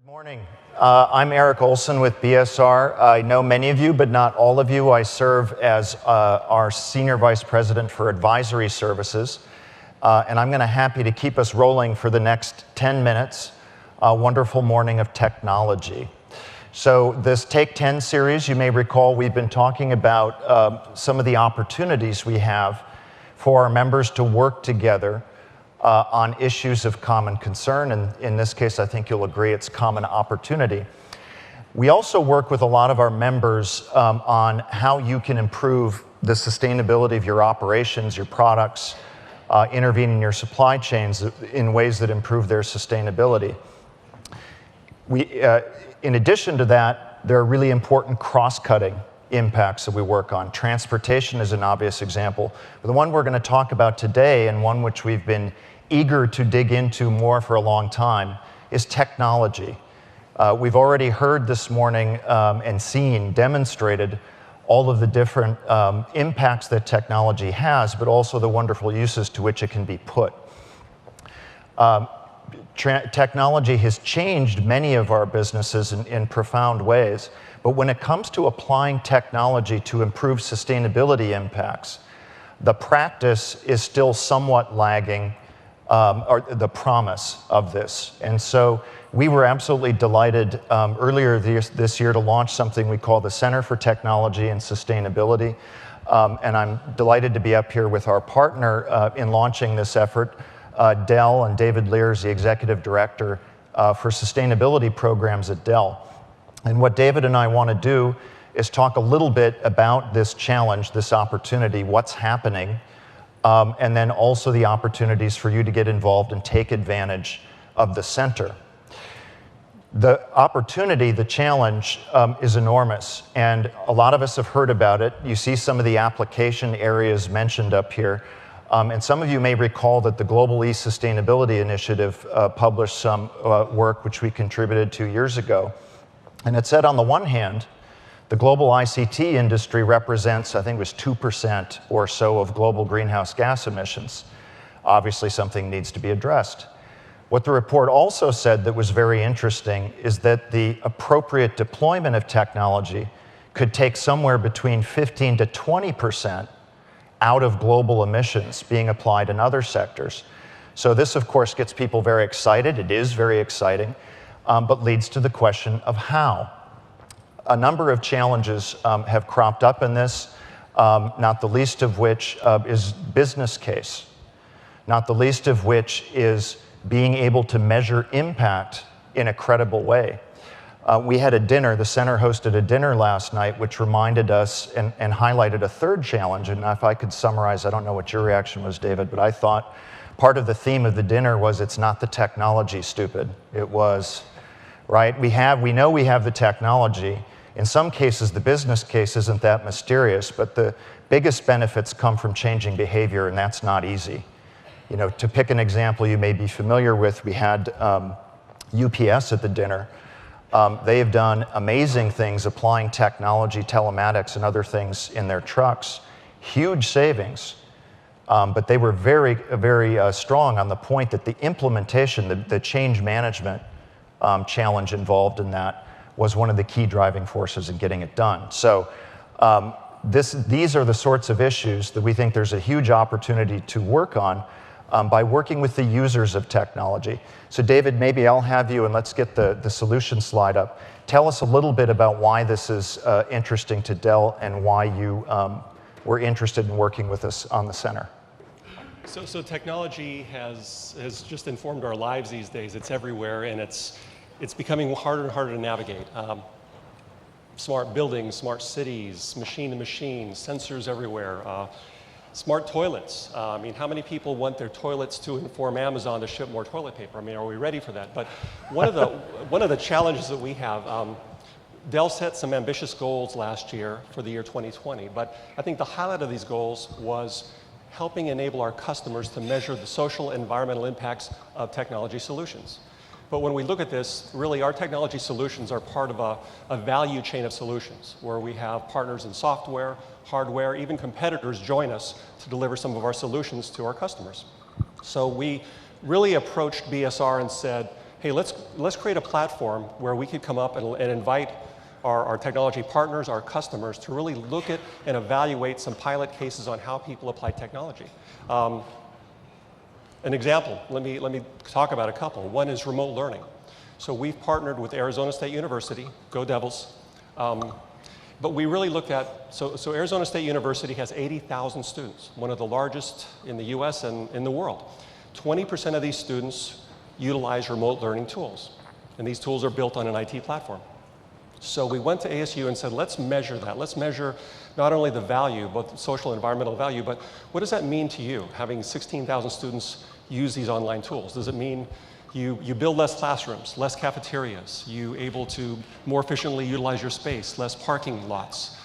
Good morning. I'm Eric Olson with BSR. I know many of you, but not all of you. I serve as our Senior Vice President for Advisory Services, and I'm happy to keep us rolling for the next 10 minutes. A wonderful morning of technology. So this Take10 series, you may recall, we've been talking about some of the opportunities we have for our members to work together on issues of common concern, and in this case, I think you'll agree it's common opportunity. We also work with a lot of our members on how you can improve the sustainability of your operations, your products, intervene in your supply chains in ways that improve their sustainability. In addition to that, there are really important cross-cutting impacts that we work on. Transportation is an obvious example. But the one we're going to talk about today, and one which we've been eager to dig into more for a long time, is technology. We've already heard this morning and seen, demonstrated, all of the different impacts that technology has, but also the wonderful uses to which it can be put. Technology has changed many of our businesses in profound ways, but when it comes to applying technology to improve sustainability impacts, the practice is still somewhat lagging or the promise of this. And so we were absolutely delighted earlier this year to launch something we call the Center for Technology and Sustainability. And I'm delighted to be up here with our partner in launching this effort, Dell, and David Lear is the Executive Director for Sustainability Programs at Dell. And what David and I want to do is talk a little bit about this challenge, this opportunity, what's happening, and then also the opportunities for you to get involved and take advantage of the center. The opportunity, the challenge, is enormous, and a lot of us have heard about it. You see some of the application areas mentioned up here, and some of you may recall that the Global E-Sustainability Initiative published some work which we contributed 2 years ago. And it said, on the one hand, the global ICT industry represents, I think it was 2% or so of global greenhouse gas emissions. Obviously, something needs to be addressed. What the report also said that was very interesting is that the appropriate deployment of technology could take somewhere between 15 to 20% out of global emissions being applied in other sectors. So this, of course, gets people very excited. It is very exciting, but leads to the question of how. A number of challenges have cropped up in this, not the least of which is business case, not the least of which is being able to measure impact in a credible way. We had a dinner, the center hosted a dinner last night, which reminded us and highlighted a third challenge. And if I could summarize, I don't know what your reaction was, David, but I thought part of the theme of the dinner was it's not the technology, stupid. It was, right? We know we have the technology. In some cases, the business case isn't that mysterious, but the biggest benefits come from changing behavior, and that's not easy. You know, to pick an example you may be familiar with, we had UPS at the dinner. They have done amazing things applying technology, telematics, and other things in their trucks. Huge savings. But they were very, very strong on the point that the implementation, the change management challenge involved in that was one of the key driving forces in getting it done. So these are the sorts of issues that we think there's a huge opportunity to work on by working with the users of technology. So David, maybe I'll have you, and let's get the solution slide up. Tell us a little bit about why this is interesting to Dell and why you were interested in working with us on the center. So technology has just informed our lives these days. It's everywhere, and it's becoming harder and harder to navigate. Smart buildings, smart cities, machine-to-machine, sensors everywhere. Smart toilets. I mean, how many people want their toilets to inform Amazon to ship more toilet paper? I mean, are we ready for that? But one of the challenges that we have, Dell set some ambitious goals last year for the year 2020, but I think the highlight of these goals was helping enable our customers to measure the social and environmental impacts of technology solutions. But when we look at this, really our technology solutions are part of a value chain of solutions where we have partners in software, hardware, even competitors join us to deliver some of our solutions to our customers. So we really approached BSR and said, hey, let's create a platform where we could come up and invite our technology partners, our customers, to really look at and evaluate some pilot cases on how people apply technology. An example, let me talk about a couple. One is remote learning. So we've partnered with Arizona State University, go Devils, but we really looked at, so Arizona State University has 80,000 students, one of the largest in the US and in the world. 20% of these students utilize remote learning tools, and these tools are built on an IT platform. So we went to ASU and said, let's measure that. Let's measure not only the value, both the social and environmental value, but what does that mean to you, having 16,000 students use these online tools? Does it mean you build less classrooms, less cafeterias, you able to more efficiently utilize your space, less parking lots?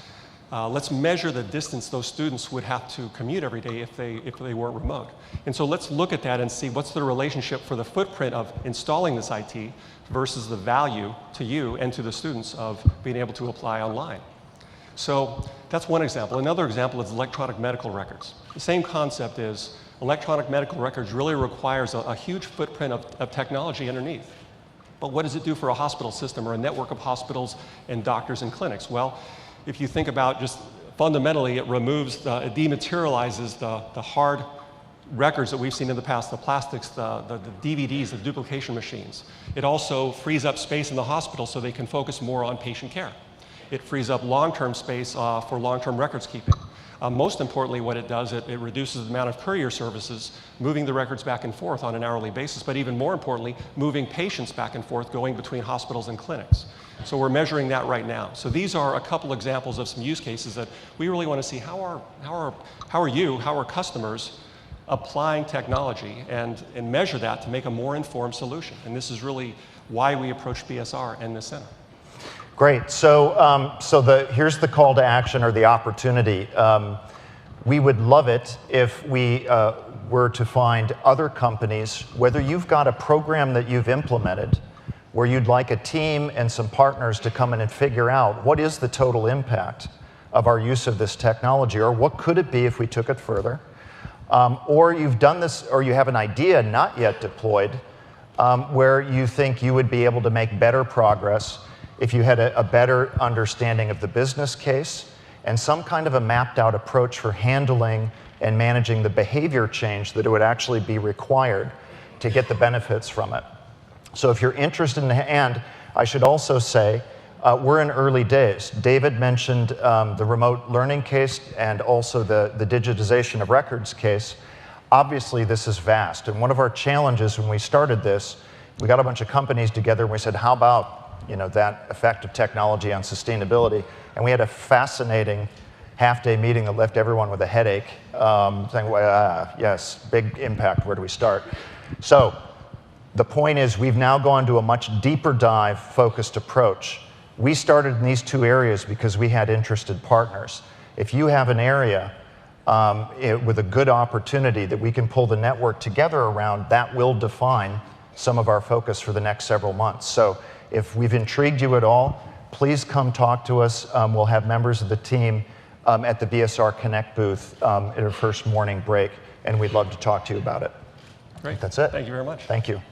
Let's measure the distance those students would have to commute every day if they weren't remote. And so let's look at that and see what's the relationship for the footprint of installing this IT versus the value to you and to the students of being able to apply online. So that's one example. Another example is electronic medical records. The same concept is electronic medical records really requires a huge footprint of technology underneath. But what does it do for a hospital system or a network of hospitals and doctors and clinics? Well, if you think about just fundamentally, it dematerializes the hard records that we've seen in the past, the plastics, the DVDs, the duplication machines. It also frees up space in the hospital so they can focus more on patient care. It frees up long-term space for long-term records keeping. Most importantly, what it does, it reduces the amount of courier services, moving the records back and forth on an hourly basis, but even more importantly, moving patients back and forth, going between hospitals and clinics. So we're measuring that right now. So these are a couple examples of some use cases that we really want to see how are customers applying technology and measure that to make a more informed solution. And this is really why we approached BSR and this center. Great. So, here's the call to action or the opportunity. We would love it if we were to find other companies, whether you've got a program that you've implemented, where you'd like a team and some partners to come in and figure out what is the total impact of our use of this technology, or what could it be if we took it further, or you've done this, or you have an idea not yet deployed, where you think you would be able to make better progress if you had a better understanding of the business case and some kind of a mapped out approach for handling and managing the behavior change that it would actually be required to get the benefits from it. So if you're interested in, and I should also say, we're in early days. David mentioned the remote learning case and also the digitization of records case. Obviously, this is vast. And one of our challenges when we started this, we got a bunch of companies together and we said, how about that effect of technology on sustainability? And we had a fascinating half-day meeting that left everyone with a headache, saying, well, yes, big impact, where do we start? So the point is, we've now gone to a much deeper dive focused approach. We started in these two areas because we had interested partners. If you have an area with a good opportunity that we can pull the network together around, that will define some of our focus for the next several months. So if we've intrigued you at all, please come talk to us. We'll have members of the team at the BSR Connect booth at our first morning break, and we'd love to talk to you about it. Great. That's it. Thank you very much. Thank you.